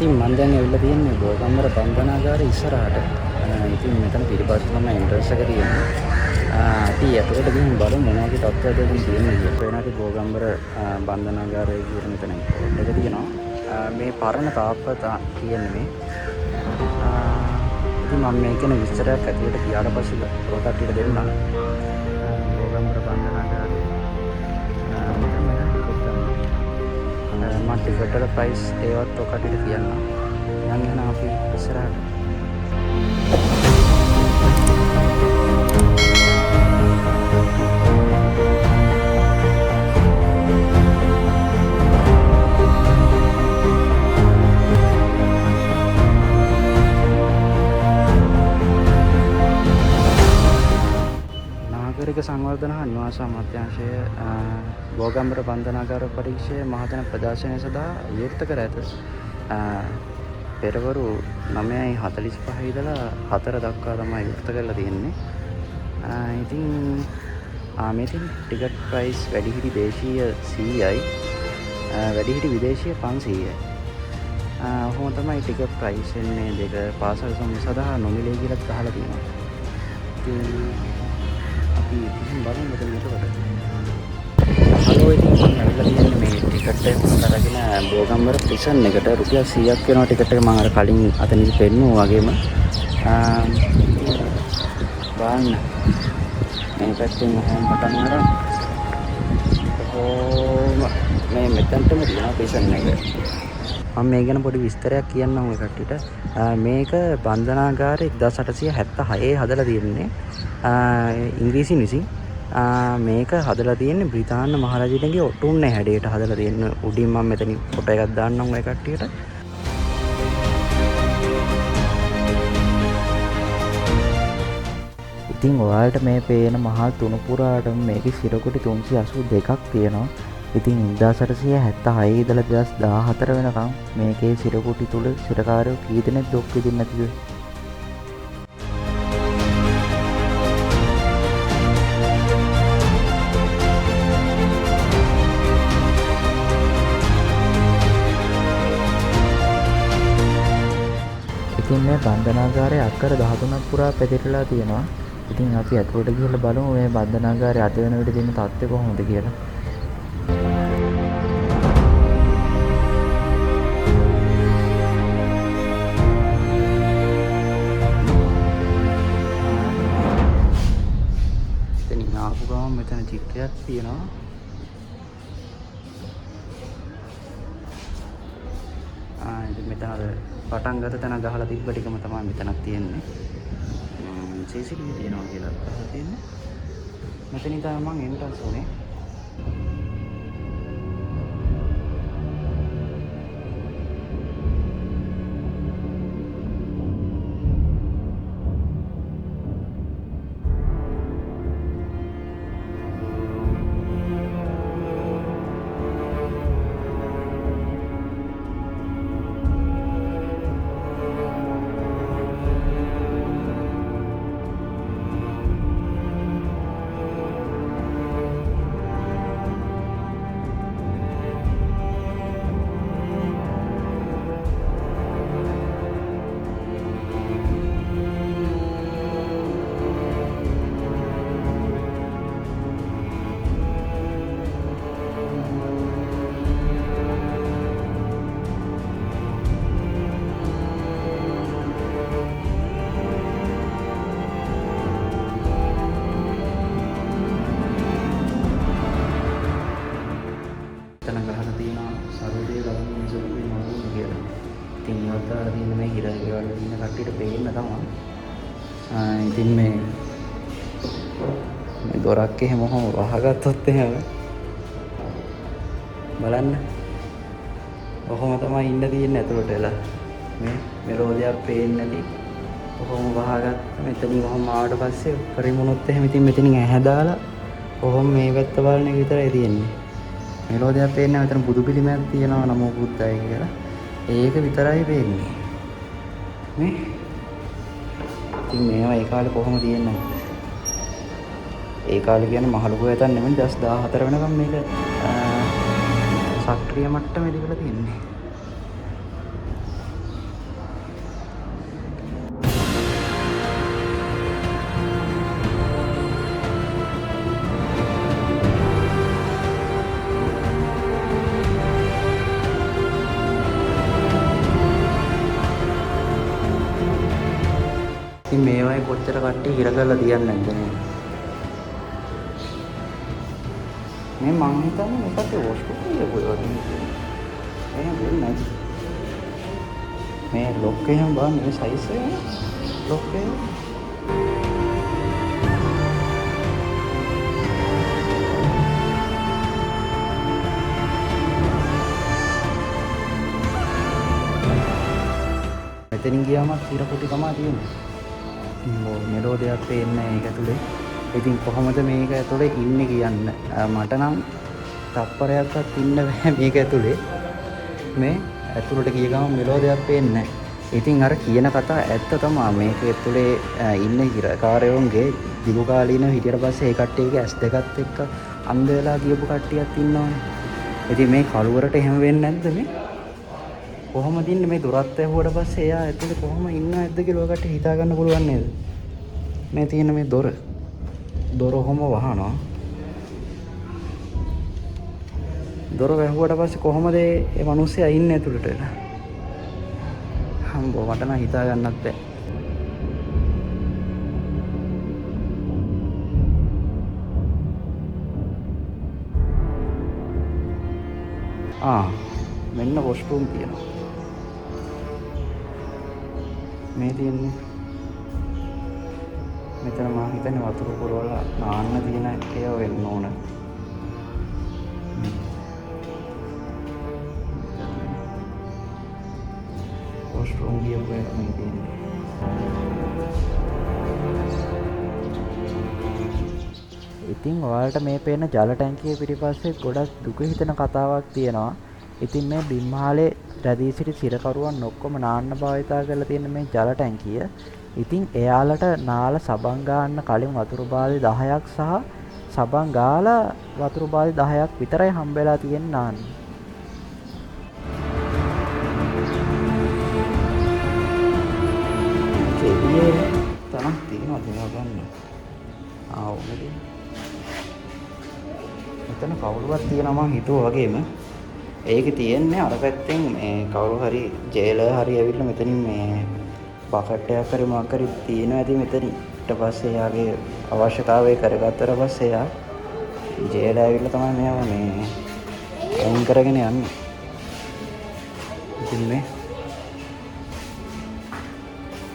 ඉතින් මම දැන් ඇවිල්ලා තියෙන්නේ බෝගම්බර බන්ධනාගාරේ ඉස්සරහට. ඉතින් මෙතන පිටිපස්ස තමයි එන්ට්‍රන්ස් එක තියෙන්නේ. අපි ඇතුළට ගිහින් බලමු මොනවා වගේ තත්ත්වයක්ද දැන් තියෙන්නේ කියලා. වෙනාට බෝගම්බර බන්ධනාගාරය කියන මෙතන බෝඩ් එක තියෙනවා. මේ පරණ තාප්පත කියන්නේ මේ. ඉතින් මම මේ කියන විස්තරයක් ඇතුළට ගියාට පස්සේ ඔයකට දෙන්නම්. බෝගම්බර බන්ධනාගාරය. මම ටිකට් වල ප්‍රයිස් ඒවත් ඔකට කියන්නම්. යන් යන අපි ඉස්සරහට. නාගරික සංවර්ධන හා නිවාස අමාත්‍යාංශය බෝගම්බර බන්ධනාගාර පරීක්ෂය මහජන ප්‍රදර්ශනය සඳහා විවෘත කර ඇත. පෙරවරු 9:45 ඉඳලා 4 දක්වා තමයි විවෘත කරලා තියෙන්නේ. ඉතින් මෙතන ටිකට් ප්‍රයිස් වැඩිහිටි දේශීය 100යි, වැඩිහිටි විදේශීය 500යි. ඔහොම තමයි ටිකට් ප්‍රයිස් එන්නේ. දෙක පාසල් සමුහ සඳහා නොමිලේ කියලාත් ගහලා තියෙනවා. ඉතින් අපි බලමු මෙතන එතකොට. හලෝ ඉතින් මම ඇවිල්ලා තියෙන්නේ මේ ටිකට් එක කොහොමද අරගෙන බෝගම්බර ප්‍රිසන් එකට රුපියල් 100ක් වෙනවා ටිකට් එක. මම අර කලින් අතනදි පෙන්නුවා වගේම බලන්න මේ පැත්තෙන් හොම් පටන් අරන් මේ මෙතනටම තියෙනවා ප්‍රිසන් එක. මම මේ ගැන පොඩි විස්තරයක් කියන්නම් ඔය කට්ටියට. මේක බන්ධනාගාරය 1876 හදලා තියෙන්නේ ඉංග්‍රීසි විසින්. මේක හදලා තියෙන්නේ බ්‍රිතාන්‍ය මහරජුගේ ඔටුන්නේ හැඩයට හදලා තියෙන. උඩින් මම මෙතනින් ෆොටෝ එකක් දාන්නම් ඔය කට්ටියට. ඉතින් ඔයාලට මේ පේන මහල් තුන පුරාටම මේකේ සිරකොටි 382ක් තියෙනවා. ඉතින් 1876 ඉඳලා 2014 වෙනකම් මේකේ සිරකොටි තුල සිරකාරයෝ කී දෙනෙක් දුක් විඳින්නේ නැතිද? ඉතින් මේ බන්ධනාගාරය අක්කර 13ක් පුරා පැතිරලා තියෙනවා. ඉතින් අපි ඇතුළට ගිහලා බලමු මේ බන්ධනාගාරය අද වෙන විදිහට තියෙන තත්ත්වය කොහොමද කියලා. ඉතින් ආපු ගමන් මෙතන චිත්‍රයක් තියෙනවා. ඉතින් මෙතන අර පටන් ගත තැන ගහලා තිබ්බ ටිකම තමයි මෙතනක් තියෙන්නේ. CCTV තියෙනවා කියලා අහලා තියෙන්නේ. මෙතනින් තමයි මම එන්ට්‍රන්ස් උනේ. ඉතින් මේ දොරක් එහෙම වහගත්තොත් එහෙම බලන්න ඔහොම තමයි ඉන්න තියෙන්නේ ඇතුළට එලා. මේ මෙලෝදියක් පේන්නේ නැති ඔහොම වහගත්ත. මෙතනින් ඔහොම ආවට පස්සේ පරිමුණොත් එහෙම ඉතින් මෙතනින් ඇහැ දාලා ඔහොම මේ පැත්ත බලන එක විතරයි තියෙන්නේ. මෙලෝදියක් පේන්නේ නැහැ. මෙතන බුදු පිළිමයක් තියෙනවා නමෝ බුද්දයි කියලා. ඒක විතරයි පේන්නේ. මේ ඉතින් මේවා ඒ කාලේ කොහොම තියෙන්නේ? ඒ කාලේ කියන්නේ මහලුකෝ යතන් නෙමෙයි 2014 වෙනකම් මේක සක්‍රීය මට්ටමේදී කියලා තියෙන්නේ. කොච්චර කට්ටිය හිර කරලා තියන්නේ නැද්ද මේ මං හිතන්නේ මේකට වොස්කු කියපුවා වගේ එහෙනම් වෙන්නේ නැති මේ ලොක් එකෙන් බලන්න මේ සයිස් එක ලොක් එක මෙතනින් ගියාම හිර කුටි තමයි තියෙන්නේ මෙලෝඩියක් පේන්නේ නැහැ ඒක ඇතුලේ ඉතින් කොහොමද මේක ඇතුලේ ඉන්නේ කියන්න මට නම් තප්පරයක්වත් ඉන්න බෑ මේක ඇතුලේ මේ ඇතුලට ගිය ගමන් මෙලෝඩියක් පේන්නේ නැහැ ඉතින් අර කියන කතා ඇත්ත තමයි මේක ඇතුලේ ඉන්න හිරකාරයෝන්ගේ දිගු කාලීනව හිටියට පස්සේ ඒ කට්ටියගේ ඇස් දෙකත් එක්ක අන්ධ වෙලා ගියපු කට්ටියක් ඉන්නවනේ ඉතින් මේ කලුවරට එහෙම වෙන්නේ නැද්ද මේ කොහොමද ඉන්නේ මේ දොරත් ඇහුවට පස්සේ එයා ඇතුලේ කොහොම ඉන්නවද කියලා ඔකට හිතා ගන්න පුළුවන් නේද මේ තියෙන මේ දොර කොහොම වහනවා දොර වැහුවට පස්සේ කොහොමද මේ මිනිස්සයා ඉන්නේ ඇතුලට එලා හම්බෝ මට නම් හිතා ගන්නත් බැහැ මෙන්න වොෂ්රූම් තියෙනවා මේ තියෙන්නේ මෙතන මම හිතන්නේ වතුර පුරවලා නාන්න තියෙන ඒවා වෙන්න ඕන වොෂ්රූම් කියපුවා මේ තියෙන්නේ ඉතින් ඔයාලට මේ පේන ජල ටැංකිය පිටිපස්සේ ගොඩක් දුක හිතෙන කතාවක් තියෙනවා ඉතින් මේ බිම්මාලේ රැඳී සිටි සිරකරුවන් ඔක්කොම නාන්න භාවිතා කරලා තියෙන මේ ජල ටැංකිය ඉතින් එයාලට නාල සබන් ගන්න කලින් වතුර බාල්දි 10ක් සහ සබන් ගාලා වතුර බාල්දි 10ක් විතරයි හම්බෙලා තියෙන්නේ නාන්න. ඒකේ තනක් තියෙනවා දේවා ගන්න. ඕනේ. මෙතන කවුරුවත් තියෙනවා මං හිතුවා වගේම ඒක තියෙන්නේ අර පැත්තෙන් මේ කවුරු හරි ජේලර් හරි ඇවිල්ලා මෙතනින් මේ බකට් එකක් හරි මොකක් හරි තියෙනවා ඇති මෙතන ඊට පස්සේ යාගේ අවශ්‍යතාවය කරගත්තට පස්සේ යා ජේලර් ඇවිල්ලා තමයි මෙයාව මේ අයින් කරගෙන යන්නේ ඉතින්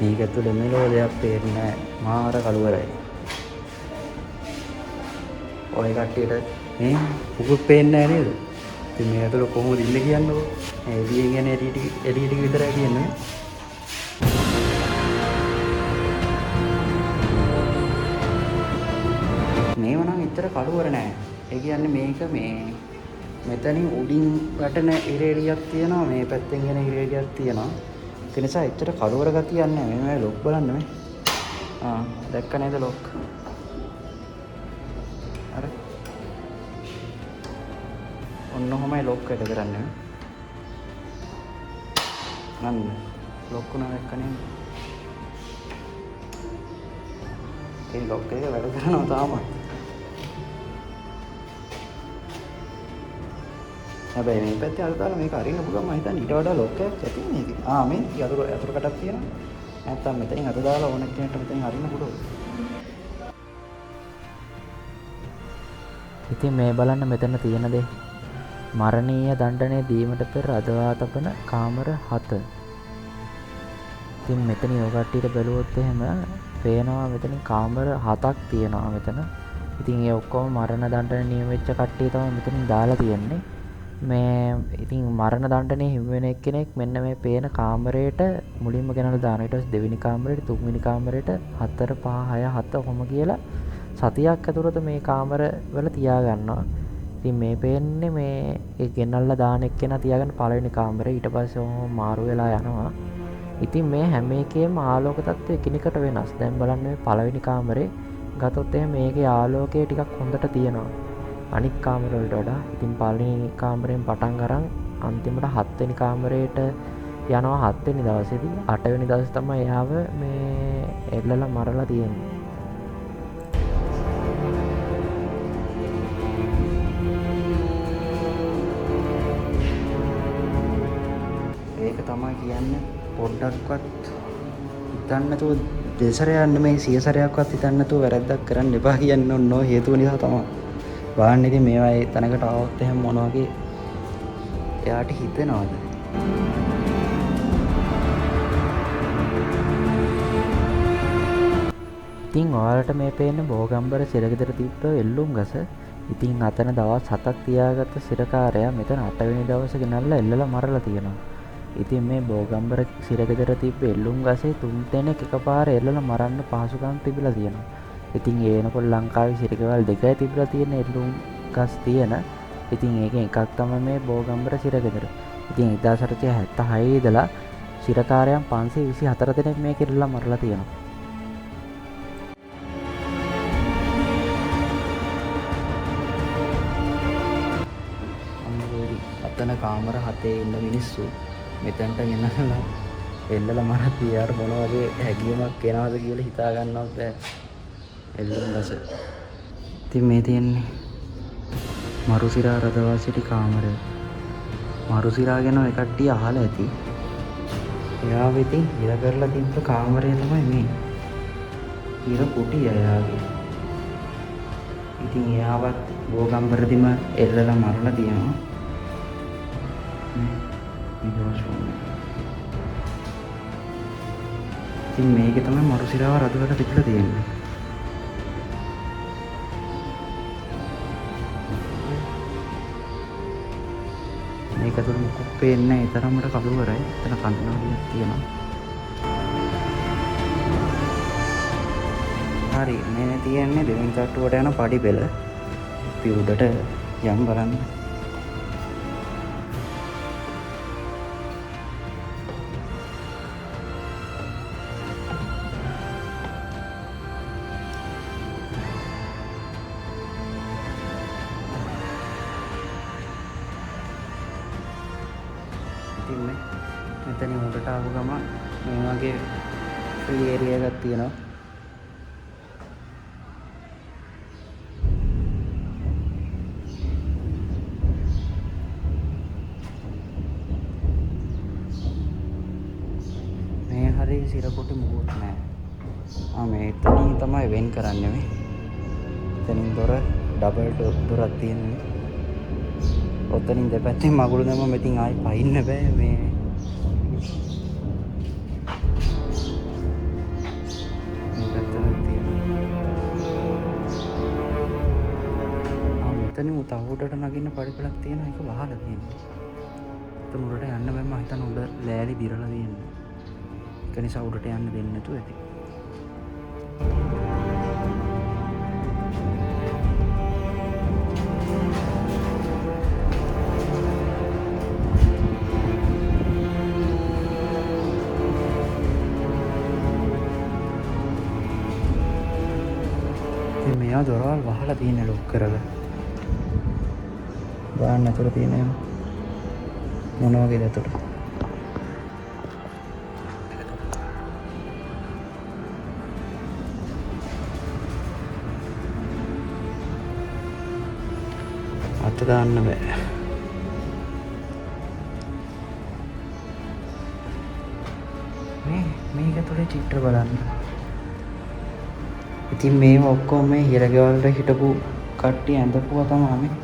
මේක ඇතුලේ මෙලෝඩියක් පේන්නේ මාර කලවරයි ඔය කට්ටියට මේ පුකුත් පේන්නේ නැහැ නේද ඉතින් මේ ඇතුළ කොහොමද ඉන්නේ කියන්නකො එළියෙන් යන එළිය ටික විතරයි කියන්නේ මේව නම් ඇත්තට කලවර නෑ ඒ කියන්නේ මේක මේ මෙතනින් උඩින් වැටෙන ඉරේලියක් තියෙනවා මේ පැත්තෙන් එන ඉරේලියක් තියෙනවා ඒ නිසා ඇත්තට කලවර ගතියක් නෑ මේ ලොක් බලන්න මේ දැක්ක නේද ලොක් අර ඔන්න ඔහමයි ලොක් එක කරන්නේ නන්න ලොක් වුණා දැක්කනේ ඒ ලොක් එක වැඩ කරනවා තාමත් හැබැයි මේ පැත්තේ අර දාලා මේක අරින්න පුළුවන් මම හිතන්නේ ඊට වඩා ලොක් එකක් ඇති මේකේ මේ යතුරු කටක් තියෙනවා නැත්තම් මෙතනින් අත දාලා ඕන කෙනෙක්ට මෙතනින් අරින්න පුළුවන් ඉතින් මේ බලන්න මෙතන තියෙන දේ මරණීය දණ්ඩනය දීමට පෙර රඳවා තබන කාමර 7. ඉතින් මෙතන ඔය කට්ටියට බැලුවොත් එහෙම පේනවා මෙතන කාමර 7ක් තියෙනවා මෙතන. ඉතින් ඒ ඔක්කොම මරණ දණ්ඩන නියම වෙච්ච කට්ටිය තමයි මෙතනින් දාලා තියෙන්නේ. මේ ඉතින් මරණ දණ්ඩනය හිමි වෙන එක්කෙනෙක් මෙන්න මේ පේන කාමරයට මුලින්ම ගෙනල්ලා දානවා. ඊට පස්සේ දෙවෙනි කාමරයට, තුන්වෙනි කාමරයට 4 5 6 7 කොහොම කියලා සතියක් ඇතුළත මේ කාමර වල තියා ගන්නවා. ඉතින් මේ පේන්නේ මේ ඒ ගෙනල්ලා දාන එක්කෙනා තියාගන්න පළවෙනි කාමරේ ඊට පස්සේ ඔහොම මාරු වෙලා යනවා. ඉතින් මේ හැම එකේම ආලෝක තත්ත්වය එකිනෙකට වෙනස්. දැන් බලන්න මේ පළවෙනි කාමරේ ගත්තොත් එහෙනම් මේකේ ආලෝකය ටිකක් හොඳට තියෙනවා. අනික් කාමර වලට වඩා. ඉතින් පළවෙනි කාමරයෙන් පටන් අරන් අන්තිමට 7 වෙනි කාමරේට යනවා 7 වෙනි දවසේදී 8 වෙනි දවසේ තමයි එයාව මේ එල්ලලා මරලා තියෙන්නේ. ඒක තමයි කියන්නේ පොඩ්ඩක්වත් හිතන්න නැතුව දෙසරයක් නෙමෙයි 100 සැරයක්වත් හිතන්න නැතුව වැරද්දක් කරන්න එපා කියන්නේ ඔන්න ඔය හේතුව නිසා තමයි. බලන්න ඉතින් මේවා ඒ තැනකට ආවොත් එහෙනම් මොන වගේ එයාට හිතෙනවද? ඉතින් ඔයාලට මේ පේන බෝගම්බර සිරගෙදර තිබ්බ එල්ලුම් ගස ඉතින් අතන දවස් 7ක් තියාගත්ත සිරකාරයා මෙතන 8 වෙනි දවසේ ගෙනල්ලා එල්ලලා මරලා තියෙනවා. ඉතින් මේ බෝගම්බර සිරගෙදර තිබ්බ එල්ලුම් ගසේ 3 දෙනෙක් එකපාර එල්ලලා මරන්න පහසුකම් තිබිලා තියෙනවා. ඉතින් ඒ වෙනකොට ලංකාවේ සිරගෙවල් දෙකයි තිබිලා තියෙන එල්ලුම් ගස් තියෙන. ඉතින් ඒකෙන් එකක් තමයි මේ බෝගම්බර සිරගෙදර. ඉතින් 1876 ඉඳලා සිරකාරයන් 524 දෙනෙක් මේක එල්ලලා මරලා තියෙනවා. අතන කාමර 7 ඉන්න මිනිස්සු මෙතනට ගෙනල්ලා එල්ලලා මරත් යාර මොන වගේ හැකියාවක් එනවද කියලා හිතා ගන්නවත් බෑ. එල්ලුම් ගස. ඉතින් මේ තියෙන්නේ මරුසිරා රදවා සිටි කාමරය. මරුසිරා ගැන ඔය කට්ටිය අහලා ඇති. එයා වෙතින් ඉර කරලා තිබ්බ කාමරය තමයි මේ. ඉර කුටිය එයාගේ. ඉතින් එයාවත් බෝගම්බරදිම එල්ලලා මරලා තියෙනවා. ඉතින් මේක තමයි මරුසිරාව රදවල පිටලා තියෙන්නේ. මේක තුල මොකක් පේන්නේ නැහැ. ඒ තරමට කළුවරයි. එතන කන්නාඩියක් තියෙනවා. හරි මේ තියෙන්නේ දෙවෙනි තට්ටුවට යන පඩි පෙළ. අපි උඩට යම් බලන්න. මෙතන උඩට ආපු ගමන් මේ වගේ ෆ්‍රී ඒරියා එකක් තියෙනවා. මේ හරිය සිරකොටි මොකුත් නැහැ. මේ එතනින් තමයි වෙන් කරන්නේ මේ. එතනින් දොර ඩබල් දොරක් තියෙනවා. ඔතනින් දෙපැත්තෙන් මගුල් දැම්මම ඉතින් ආයි පයින්න බෑ මේ. මෙතන උඩට නගින්න පඩිපලක් තියෙන එක වහලා තියෙනවා. එතන උඩට යන්න බෑ. මම හිතන උඩ ලෑලි දිරලා තියෙනවා. ඒක නිසා උඩට යන්න දෙන්නේ නැතුව ඇති. ඉතින් මෙයා දොරවල් වහලා තියෙන ලොක් කරලා. බලන්න අතට තියෙන මොන වගේද අතට? අත දාන්න බෑ. මේක තුලේ චිත්‍ර බලන්න. ඉතින් මේව ඔක්කොම මේ හිරගෙවල් වල හිටපු කට්ටිය ඇඳපුවා තමයි මේ.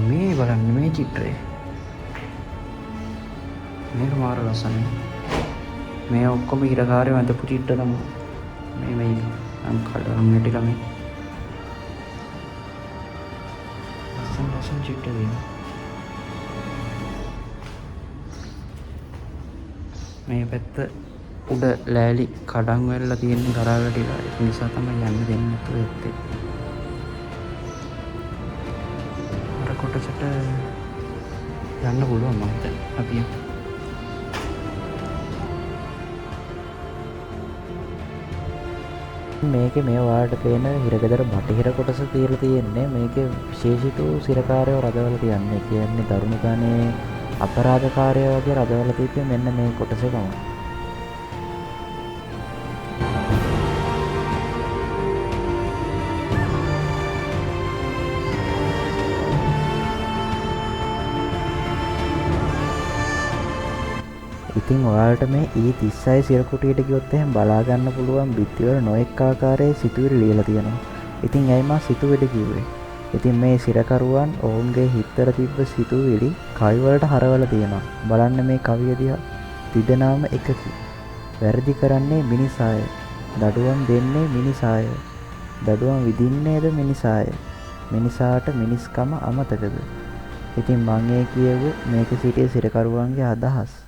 මේ බලන්න මේ චිත්‍රය. මේක මාර ලස්සනයි. මේ ඔක්කොම හිරකාරයෝ ඇඳපු චිත්‍ර තමයි. මේ නම් කඩම් ටික මේ. ලස්සන චිත්‍ර දෙනවා. මේ පැත්ත උඩ ලෑලි කඩන් වෙලා තියෙන ගරාල ටික. ඒ නිසා තමයි යන්න දෙන්නේ නැතුව ඇත්තේ. අර කොටසට යන්න පුළුවන් මම හිතන්නේ. අපි මේකේ මේ ඔයාලට පේන හිරගෙදර බටහිර කොටස තියලා තියෙන්නේ. මේකේ විශේෂිත සිරකාරයෝ රදවලා තියන්නේ. කියන්නේ දරුණු ගානේ අපරාධකාරයෝ වගේ රදවලා තිබ්බේ මෙන්න මේ කොටසේ තමයි. ඉතින් ඔයාලට මේ E36 සිරකුටියට ගියොත් එහෙම බලා ගන්න පුළුවන් බිත්තිවල නොඑක් ආකාරයේ සිතුවිලි ලියලා තියෙනවා. ඉතින් ඇයි මම සිතුවිලි කිව්වේ? ඉතින් මේ සිරකරුවන් ඔවුන්ගේ හිතවල තිබ්බ සිතුවිලි කවි වලට හරවලා තියෙනවා. බලන්න මේ කවිය දිහා. තිදෙනාම එකකි. වැරදි කරන්නේ මිනිසාය. දඩුවම් දෙන්නේ මිනිසාය. දඩුවම් විඳින්නේද මිනිසාය. මිනිසාට මිනිස්කම අමතකද? ඉතින් මම ඒ කියුවේ මේක සිටියේ සිරකරුවන්ගේ අදහස්.